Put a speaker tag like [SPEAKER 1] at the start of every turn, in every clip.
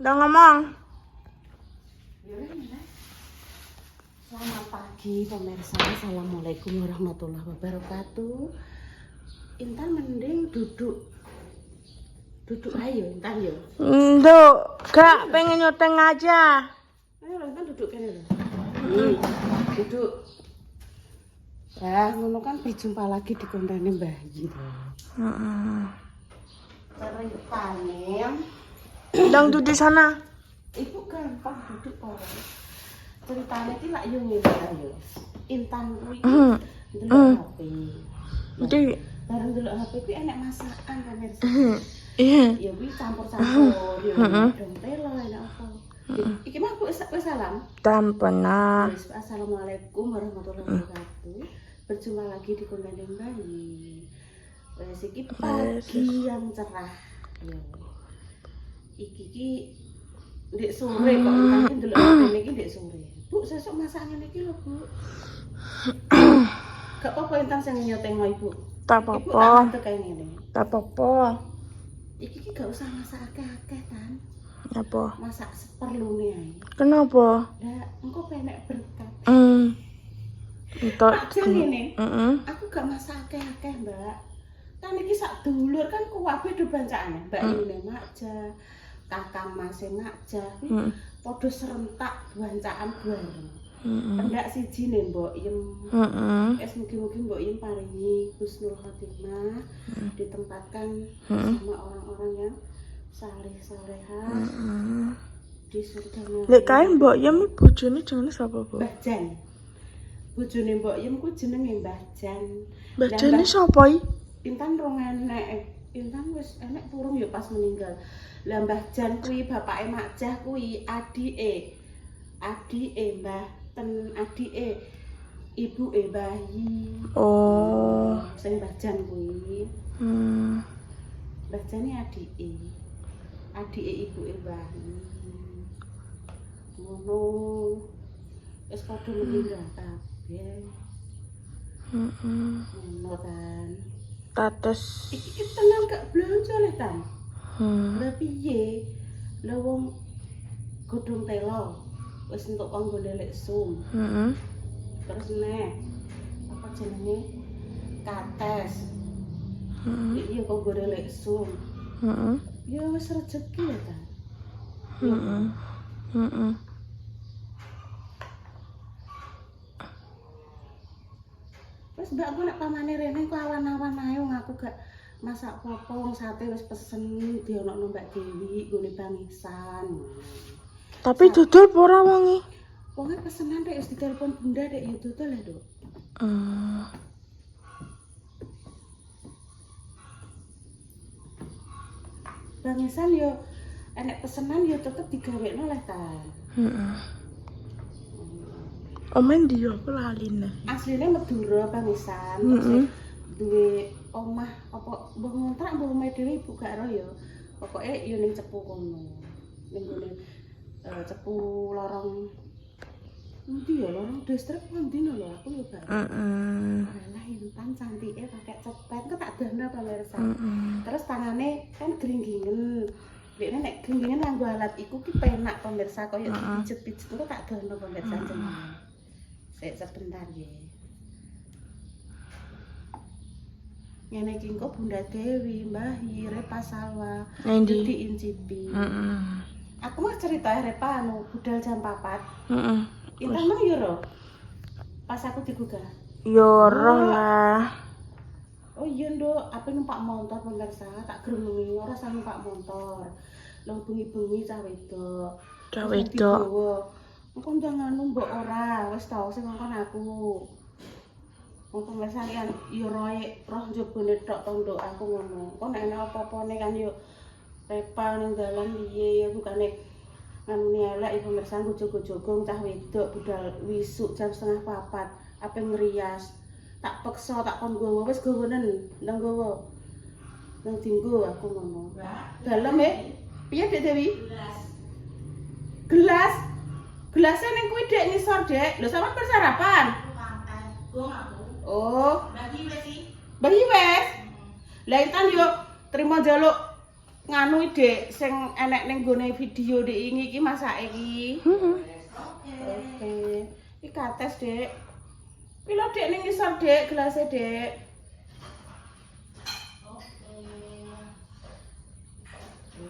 [SPEAKER 1] Udah ngomong.
[SPEAKER 2] Selamat pagi pemirsa. Assalamualaikum warahmatullahi wabarakatuh. Intan mending duduk ayo Intan yo.
[SPEAKER 1] Nduk, gak pengen nyoteng aja.
[SPEAKER 2] Ayo Intan duduk kene lho. Duduk. Ya, ngono kan berjumpa lagi di kontene Mbah Yi.
[SPEAKER 1] Heeh.
[SPEAKER 2] Ceritane
[SPEAKER 1] Ndang duduk sana.
[SPEAKER 2] ibu gampang duduk kok. Ceritane iki lak yo ngene ayo. Intan kuwi ndelok HP.
[SPEAKER 1] Jadi,
[SPEAKER 2] Bareng ndelok HP kuwi enek masakan pemirsa.
[SPEAKER 1] iya.
[SPEAKER 2] Ya kuwi campur-campur ya. Dong telo enak apa. Iki mah aku wis salam.
[SPEAKER 1] Tampena.
[SPEAKER 2] Wis, assalamualaikum warahmatullahi wabarakatuh. Berjumpa lagi di konten Mbah Yi. Wis iki pagi yang cerah. Ya. Iki ndek sore kok Intan ndelok HP niki ndek sore. Bu, sesuk masak ngene iki lho, Bu. Gak apa-apa Intan sing nyotengno Ibu.
[SPEAKER 1] Tak
[SPEAKER 2] Ibu
[SPEAKER 1] apa-apa.
[SPEAKER 2] tak kayak ngene.
[SPEAKER 1] Tak apa-apa.
[SPEAKER 2] Iki gak usah masak akeh-akeh kan.
[SPEAKER 1] Apa?
[SPEAKER 2] Masak seperlune ae.
[SPEAKER 1] Kenapa?
[SPEAKER 2] Lah, engko penek berkat.
[SPEAKER 1] Entar.
[SPEAKER 2] Aja ngene.
[SPEAKER 1] Heeh.
[SPEAKER 2] Aku gak masak akeh-akeh, Mbak. Kan iki sak dulur kan kuwabe do bancane. Mbak Yune makja, Kakang Mas makja. Padha serentak bancaan bareng. Pendak siji ne Mbok Yem. Es mugi-mugi Mbok Yem paringi husnul khotimah, ditempatkan sama orang-orang yang saleh-salehah di surganya.
[SPEAKER 1] Lek kae Mbok Yem bojone jenenge sapa, Bu?
[SPEAKER 2] Mbah Jan. Bojone Mbok Yem ku jenenge Mbah Jan.
[SPEAKER 1] Bojone sapa iki?
[SPEAKER 2] Intan rong enek. Intan wis enek turung ya pas meninggal. Lah Mbah Jan kuwi bapake Makjah kuwi adike Mbah ten adike ibuke Mbah Yi.
[SPEAKER 1] Oh.
[SPEAKER 2] Sing Mbah Jan kuwi. Mbah Jan iki adike ibuke Mbah Yi. Ngono. Wis padha meninggal kabeh. Ngono kan.
[SPEAKER 1] Tates.
[SPEAKER 2] Iki tenan gak blonjo le Tan. Lah piye? Lah wong godhong telo wis entuk kanggo lelek sum. Terus neh apa jenenge? Kates. Iya kanggo lelek sum. Ya wis rezeki ya Tan. Wis mbak aku nek pamane rene ku awan-awan ae wong aku gak masak apa wong sate wis pesen dionokno Mbak Dewi nggone Bang Ihsan.
[SPEAKER 1] Tapi dodol apa ora wonge?
[SPEAKER 2] Wonge pesenan rek wis ditelepon Bunda rek ya dodol ya, Dok. Bang Ihsan yo enek pesenan yo tetep digawekno leh ta.
[SPEAKER 1] Omen dia aku laline.
[SPEAKER 2] Asline Madura Bang Ihsan. Duwe omah apa mbah ngontrak mbah omahe dhewe ibu gak ero ya. Pokoke yo ning Cepu kono. Ning gone Cepu lorong endi ya lorong distrik endi lho aku yo gak. Lah Intan cantike pakai cepet kok tak dana pemirsa. Terus tangane kan gringgingen. Dekne nek gringgingen nganggo alat iku ki penak pemirsa koyo dipijet-pijet kok tak dana pemirsa jenenge. Sik sebentar ya. Ngene iki kok Bunda Dewi, Mbah Yi, Repa Salwa, Didi Incipi. Aku mau cerita Repa anu budal jam 4. Intan mah yo ro. Pas aku digugah.
[SPEAKER 1] Yo roh lah.
[SPEAKER 2] Oh iya Nduk, apa numpak motor pemirsa, tak gremengi ora sang numpak motor. Long bengi-bengi cah wedok.
[SPEAKER 1] Cah wedok.
[SPEAKER 2] Engko jangan mbok ora, wis tau sing ngongkon aku. Wong pemirsa kan yo roh njobone tok to Nduk aku ngono. Kok nek ana apa-apane kan yo Repa ning dalan piye ya bukane nganune elek ya pemirsa gojo-gojogong cah wedok budal wisuk jam 3:30 ape ngrias. Tak peksa tak kon gowo wis gowonen ndang gowo. Nang dinggo aku ngono. Dalem piye Dek Dewi? Gelas. Gelasnya ning kuwi Dek ngisor Dek. Lho sampean bersarapan? Oh. Bagi wes. Lah Intan yo terima jaluk nganu Dek sing enek ning gone video Dek iki masake iki. Oke. Iki kates Dek. Pilo Dek ning ngisor Dek gelasnya Dek.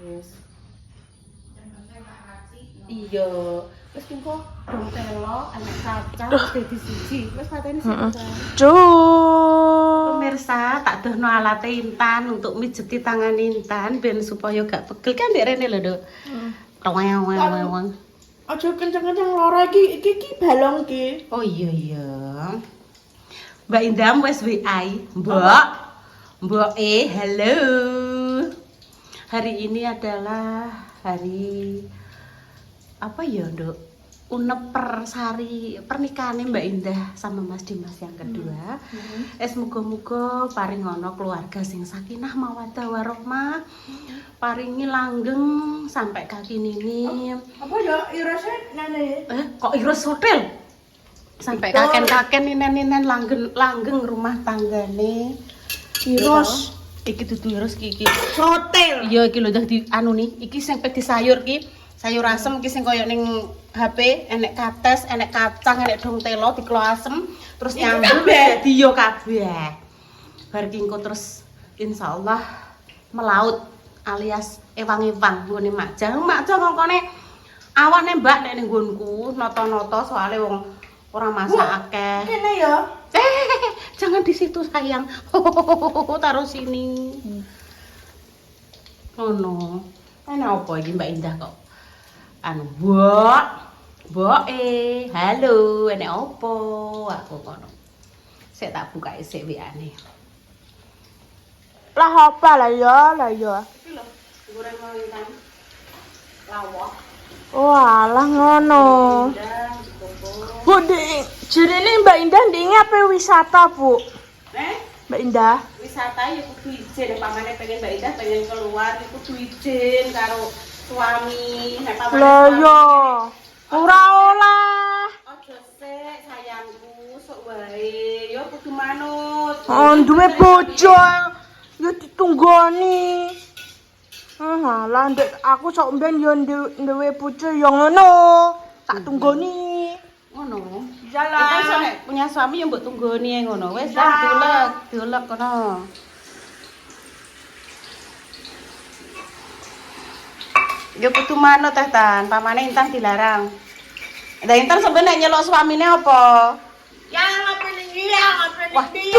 [SPEAKER 2] Yes. Iya. Wis engko dong telo anak kacang dadi siji. Wis pateni siji. Pemirsa, tak dohno alat Intan untuk mijeti tangan Intan ben supaya gak pegel kan ndek rene lho, Duk. Weng.
[SPEAKER 1] Aja kenceng-kenceng lara iki balong iki.
[SPEAKER 2] Oh iya. Mbak Indah wis WA. Mbak. Mbok halo. Hari ini adalah hari apa ya, Dok? Unepersari pernikahannya Mbak Indah sama Mas Dimas yang kedua. Muga-muga paring ono keluarga sing sakinah mawaddah warahmah. Paringi langgeng sampai kaki nini.
[SPEAKER 1] Apa ya irose nane?
[SPEAKER 2] Kok iros hotel? Sampai kaken-kaken ninen-ninen langgeng rumah tanggane.
[SPEAKER 1] Iros.
[SPEAKER 2] Iki dudu iros iki.
[SPEAKER 1] Hotel.
[SPEAKER 2] Iya iki lho dadi anu nih, iki sing pedi sayur ki. Sayur asem iki sing koyo ning HP, enek kates, enek kacang, enek dong telo dikelo asem, terus nyambel dadi yo kabeh. Bar ki engko terus insyaallah melaut alias ewang-ewang nggone Makja. Makja ngongkone awane Mbak nek ning nggonku noto-noto soalé wong ora masak akeh.
[SPEAKER 1] Kene ya.
[SPEAKER 2] Jangan di situ sayang. Taruh sini. Oh no. Ana apa iki Mbak Indah kok? Anu, Mbok, halo, enek opo? Aku kono. Sik tak buka isik WA-ne.
[SPEAKER 1] Lah apa lah ya.
[SPEAKER 2] Iki lho, goreng Intan. Lawak.
[SPEAKER 1] Oh, alah ngono. Bu, jerene Mbak Indah ndinge apa wisata, Bu? Mbak Indah.
[SPEAKER 2] Wisata ya kudu izin, pamane pengen Mbak Indah pengen keluar ya kudu izin karo suami. Nek pamane
[SPEAKER 1] Lah yo. Ora olah.
[SPEAKER 2] Ojo sik sayangku, sok wae. Yo kudu manut.
[SPEAKER 1] Oh, duwe bojo. Ya ditunggoni. Lah ndek aku sok mben yo duwe bojo yo ngono. Tak tunggoni.
[SPEAKER 2] Ngono.
[SPEAKER 1] Jalan.
[SPEAKER 2] Kita nek punya suami yang mbok tunggoni ngono. Wis dolek kono. Yo kudu manut teh Tan, pamane Intan dilarang. Lah Intan sebenarnya nyelok suamine apa?
[SPEAKER 1] Yang apa ning dia, apa ning dia,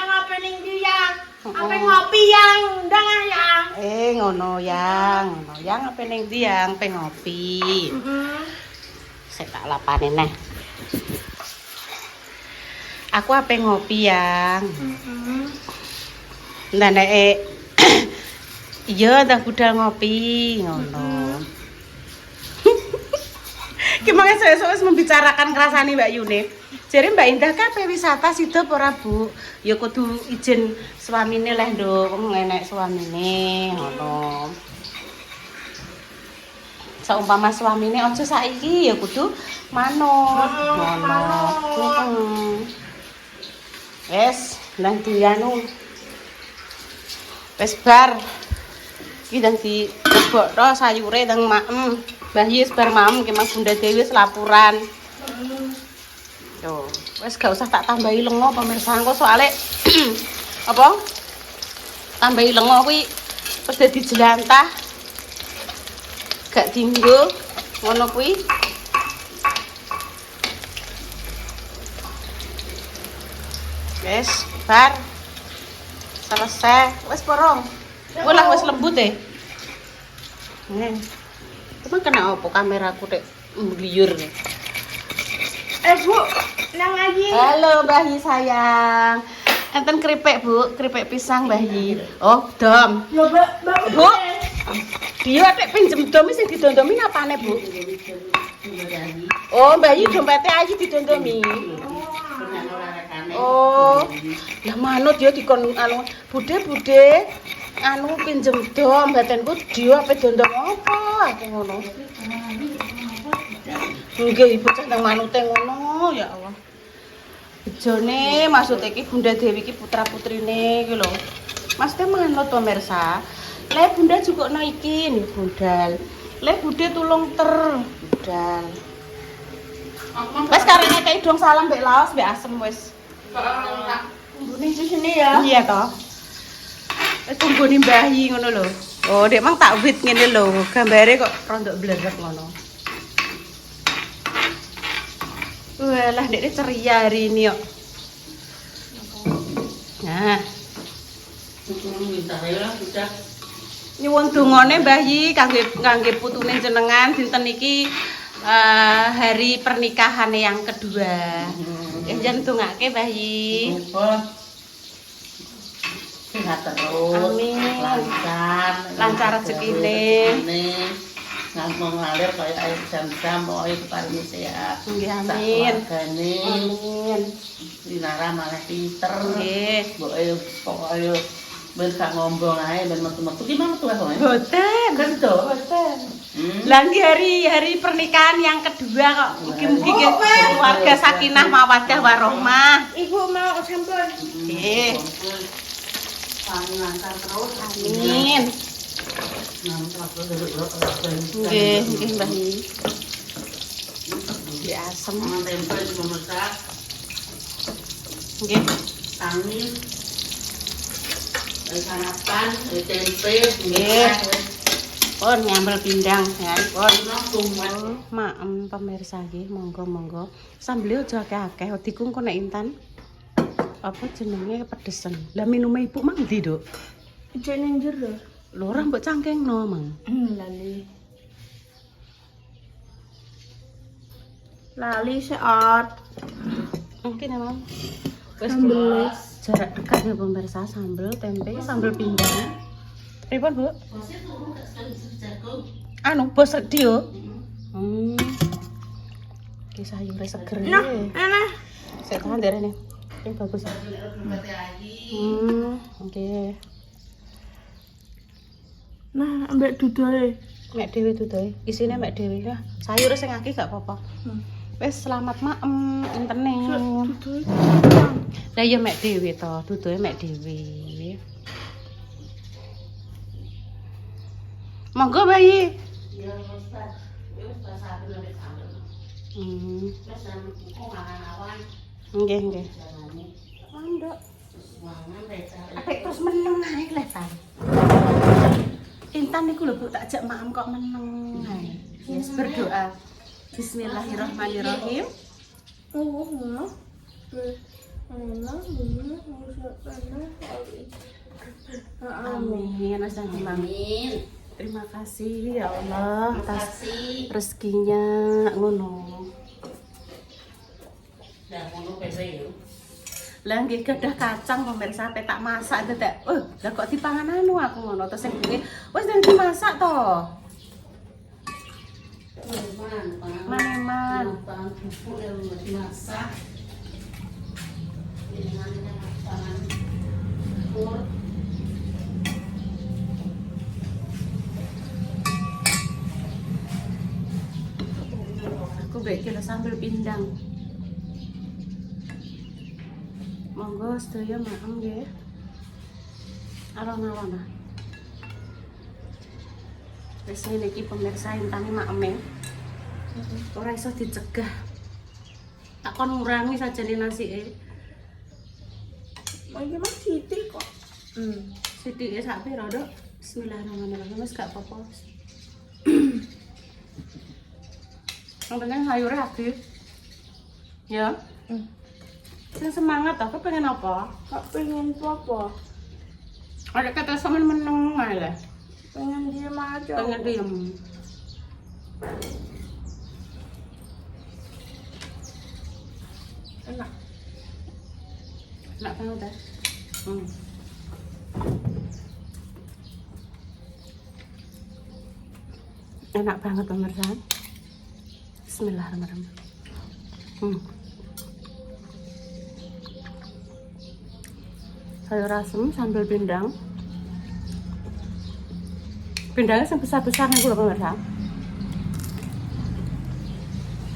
[SPEAKER 1] apa ning dia. Apa ngopi yang ndang yang.
[SPEAKER 2] Ngono yang apa ning ndi yang pe ngopi. Sik tak lapane neh. Aku ape ngopi yang. Nah nek iya dah budal ngopi ngono. Gimana saya membicarakan kerasane Mbak Yune. Jadi Mbak Indah kabeh wisata sida apa ora, Bu? Ya kudu izin suamine leh, Nduk. Wong enek suamine ngono. Saumpama suamine aja saiki ya kudu manut ngono. Wes, nang dianu. Wes bar. Iki ndang dilebokno sayure ndang maem. Mbah Yus bar maem ki Mas Bunda Dewi wis laporan. Yo, wes gak usah tak tambahi lengo pemirsa engko soalé apa? Tambahi lengo kuwi wis dadi jelantah. Gak dinggo ngono kuwi. Wes, bar. Selesai. Wes porong. Walah wes lembut deh. Nih. Emang kena apa kameraku tek ngliur.
[SPEAKER 1] Bu, nang aji.
[SPEAKER 2] Halo Mbah Yi sayang. Enten keripik, Bu, keripik pisang Mbah Yi. Oh, dom.
[SPEAKER 1] Yo, Mbak.
[SPEAKER 2] Bu. Dia tek pinjem dom sing didondomi apane, Bu? Oh, Mbah Yi dompete aji didondomi. Oh. Lah manut ya dikon anu, Bude anu pinjem dom batenku dia ape dondom apa aku ngono. Nggih ibu cah nang manute ngono ya Allah. Bejone maksud iki Bunda Dewi iki putra-putrine iki lho. Maksudnya manut pemirsa. Le bunda juga naikin budal. Le bude tulung budal. Wes karene kayak dong salam mbek laos mbek asem wes.
[SPEAKER 1] Ini di sini ya.
[SPEAKER 2] Iya toh. Wes tunggoni mbahi ngono lho. Oh, dek mang tak wit ngene lho. Gambare kok rondok blerek ngono. Walah, dek ceria hari ini kok. Nah. Nyuwun dongane Mbah Yi kangge putune jenengan dinten iki hari pernikahan yang kedua. Njen dongake Mbah Yi.
[SPEAKER 3] Sehat terus.
[SPEAKER 2] Amin. Lancar rezekine.
[SPEAKER 3] Ngomong ngalir kaya air jam-jam pokoke paringi sehat.
[SPEAKER 2] Nggih amin.
[SPEAKER 3] Sakwargane
[SPEAKER 2] Amin.
[SPEAKER 3] Dinara malah pinter.
[SPEAKER 2] Nggih.
[SPEAKER 3] Pokoke ben gak ngombong ae ben metu-metu ki mau metu ae.
[SPEAKER 2] Boten.
[SPEAKER 3] Kerja.
[SPEAKER 2] Boten. Lah nggih hari pernikahan yang kedua kok. Mugi-mugi keluarga sakinah mawaddah warahmah.
[SPEAKER 1] Ibu mau sampun.
[SPEAKER 2] Nggih.
[SPEAKER 3] Paling lancar terus.
[SPEAKER 2] Amin. Nggih, nggih Mbah Yi. Di asem.
[SPEAKER 3] Tempe memesak,
[SPEAKER 2] Nggih.
[SPEAKER 3] tangi, sarapan, tempe,
[SPEAKER 2] Nggih. Pun nyambel pindang ya, pun.
[SPEAKER 3] tumpeng.
[SPEAKER 2] Maem pemirsa nggih, monggo-monggo. Sambel aja akeh-akeh, dikungkon nek intan. Apa jenenge pedesen. Lah minume ibu mang ndi, Duk?
[SPEAKER 1] Ijek ning jero.
[SPEAKER 2] Lho ora mbok cangkengno, Mang.
[SPEAKER 1] Lali. Lali sehat.
[SPEAKER 2] Mungkin ya, Mang. Wes
[SPEAKER 1] Sambel.
[SPEAKER 2] jarak dekat ya pemirsa, sambel tempe, sambel pindang. Pripun, Bu? Anu bos radio. Ki sayure seger.
[SPEAKER 1] Nah, enak.
[SPEAKER 2] Saya tahan derene. Ini bagus. Oke.
[SPEAKER 1] Nah, ambek dudoe.
[SPEAKER 2] Mek dhewe tutoe. Isine mek dhewe ya. Sayure sing akeh gak apa-apa. Wes selamat maem intene.
[SPEAKER 1] Dudoe.
[SPEAKER 2] Lah ya mek dhewe to, tutoe mek dhewe. Monggo bayi.
[SPEAKER 3] Ya wis ta. Ya wis ta saben nek sambel. Wis kok mangan awan.
[SPEAKER 2] Nggih, nggih.
[SPEAKER 3] Jangan
[SPEAKER 2] Mandok.
[SPEAKER 3] mangan recah.
[SPEAKER 2] Apik terus meneng ae kletan. Intan niku lho Bu tak jak maem kok meneng ae. Yes, berdoa. Bismillahirrahmanirrahim. Amin.
[SPEAKER 3] Amin.
[SPEAKER 2] Terima kasih ya Allah atas
[SPEAKER 3] Kasih.
[SPEAKER 2] rezekinya ngono.
[SPEAKER 3] Dah ngono pepe yo.
[SPEAKER 2] Lah nggih gadah kacang pemirsa teh tak masak tetek. Lah kok dipangan anu aku ngono terus sing duwe wis nang dimasak to. Maneman.
[SPEAKER 3] Pangan bubuk yang dimasak. Dengan pangan bubuk.
[SPEAKER 2] Aku baik kira sambal pindang. Monggo sedaya maem nggih. Alon-alon. Wis ngene iki pemirsa intane maeme. Ora iso dicegah. Tak kon ngurangi sajane nasike.
[SPEAKER 1] Oh, iki mah titik kok.
[SPEAKER 2] Sithike sak pira, Dok? Bismillahirrahmanirrahim. Wis gak apa-apa. Yang penting sayurnya aktif. Ya. Sing semangat aku pengen apa?
[SPEAKER 1] Kak pengen apa?
[SPEAKER 2] Ada kata sama meneng ae lah.
[SPEAKER 1] Pengen diem aja.
[SPEAKER 2] Pengen diem.
[SPEAKER 1] Enak.
[SPEAKER 2] Enak banget dah. Enak banget pemirsa. Bismillahirrahmanirrahim. Sayur asem sambal pindang. Pindangnya yang besar-besar nih lho pemirsa.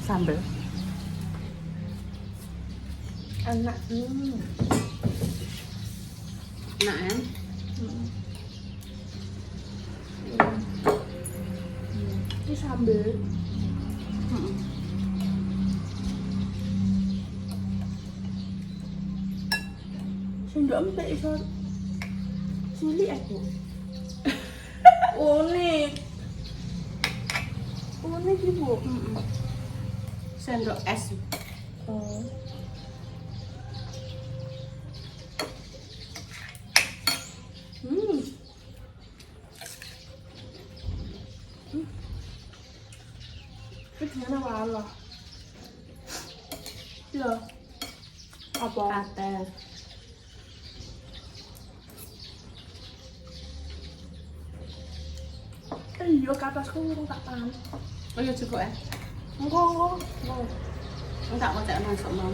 [SPEAKER 2] Sambal.
[SPEAKER 1] Enak.
[SPEAKER 2] Enak kan?
[SPEAKER 1] Ini sambal. Sendok empek iso cilik aku. Unik. Unik ibu.
[SPEAKER 2] Sendok es.
[SPEAKER 1] Oh. Ini gimana wala? Ya. Apa?
[SPEAKER 2] Kates.
[SPEAKER 1] Iya, ke atasku urung tak pan.
[SPEAKER 2] Oh iya cukup ya?
[SPEAKER 1] Enggak.
[SPEAKER 2] Enggak mau cek masuk mau.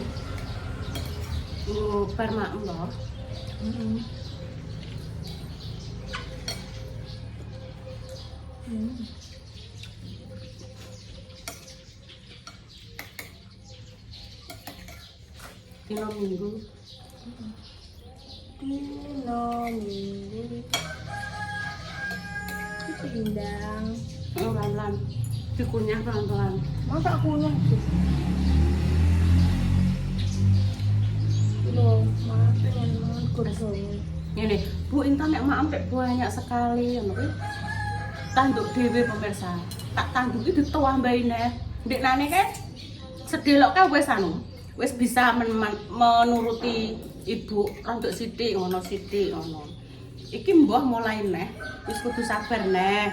[SPEAKER 2] Per maem loh. Dino minggu.
[SPEAKER 1] Dino minggu. Pindang.
[SPEAKER 2] Pelan-pelan. Dikunyah pelan-pelan.
[SPEAKER 1] Masa aku sih? Loh, mas pengen banget godong.
[SPEAKER 2] Ini Bu Intan nek mak ampek banyak sekali ngono kuwi. Tanduk dhewe pemirsa. Tak tanduki dituambahi neh. Ndeknane ke sedelok ke wis anu. Wis bisa menuruti ibu rontok sithik ngono sithik ngono. Iki mbah mulai neh. Wis kudu sabar neh.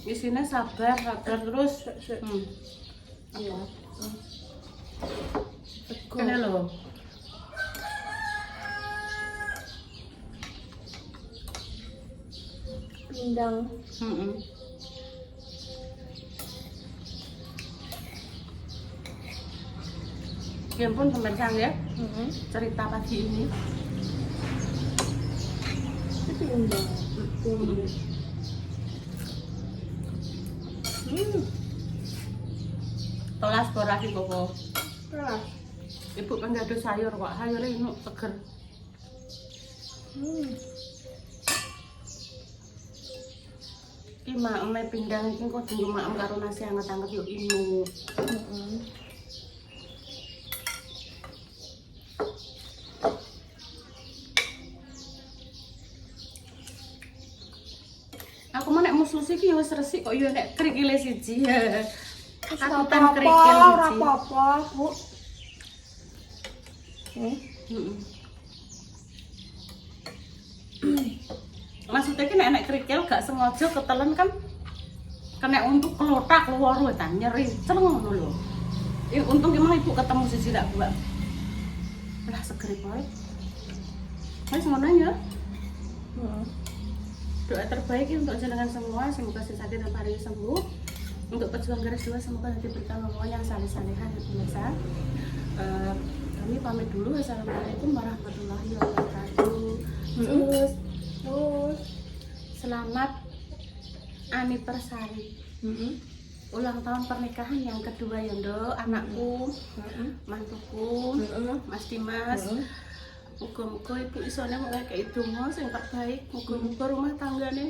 [SPEAKER 2] Isinya sabar terus.
[SPEAKER 1] Iya.
[SPEAKER 2] Kene lho.
[SPEAKER 1] Pindang.
[SPEAKER 2] Ya ampun pemirsa ya. Cerita pagi ini.
[SPEAKER 1] Pindang.
[SPEAKER 2] Telas boraki koko.
[SPEAKER 1] Keras.
[SPEAKER 2] Ibu penggadu sayur kok, sayurnya ini seger. Iki mak pindang iki kok dinggo mak karo nasi anget-anget yo inu. Aku mau nek musuh iki wis resik kok yo nek krikile siji. Katutan krikil
[SPEAKER 1] Ora
[SPEAKER 2] siji.
[SPEAKER 1] apa-apa, Bu.
[SPEAKER 2] Maksudnya ki nek kerikil gak sengaja ketelen kan kena untuk kelotak keluar wetan nyeri celeng ngono lho. Untung ki ibu ketemu siji dak buat. Lah seger kowe. Wis ngono ya. Doa terbaik untuk jenengan semua, semoga sakit dan paling sembuh. Untuk pejuang garis dua semoga diberikan umur yang saleh-salehan dan biasa. Kami pamit dulu. Assalamualaikum warahmatullahi wabarakatuh. Terus selamat anniversary. Ulang tahun pernikahan yang kedua ya Nduk, anakku, mantuku, Mas Dimas. Muga-muga ibu isone mau kayak itu mau sing terbaik. Muga-muga rumah tanggane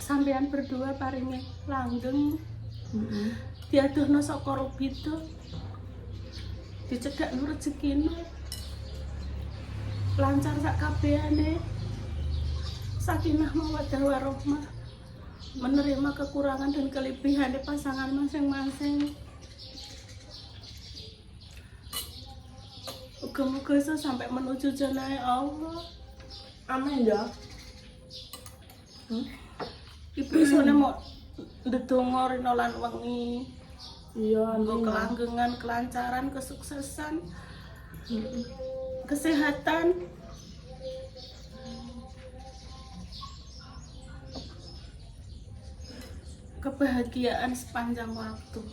[SPEAKER 2] sampean berdua paringe langgeng. Diaduhno saka rubito. Dicedak nur rezekine. Lancar sak kabehane. Sakinah mawaddah warahmah. Menerima kekurangan dan kelebihan pasangan masing-masing. Moga-moga iso sampai menuju jannah Allah.
[SPEAKER 1] Amin ya.
[SPEAKER 2] Ibu isone mau ndedonga rina lan wengi.
[SPEAKER 1] Iya,
[SPEAKER 2] Nggo
[SPEAKER 1] amin.
[SPEAKER 2] kelanggengan, kelancaran, kesuksesan, kesehatan. Kebahagiaan sepanjang waktu.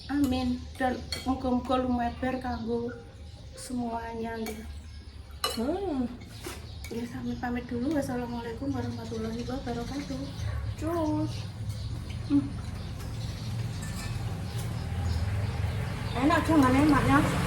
[SPEAKER 2] Amin. Dan muga-muga lumeber kanggo semuanya. Ya, sampai pamit dulu. Wassalamualaikum warahmatullahi wabarakatuh.
[SPEAKER 1] Cus. Enak jangan emaknya.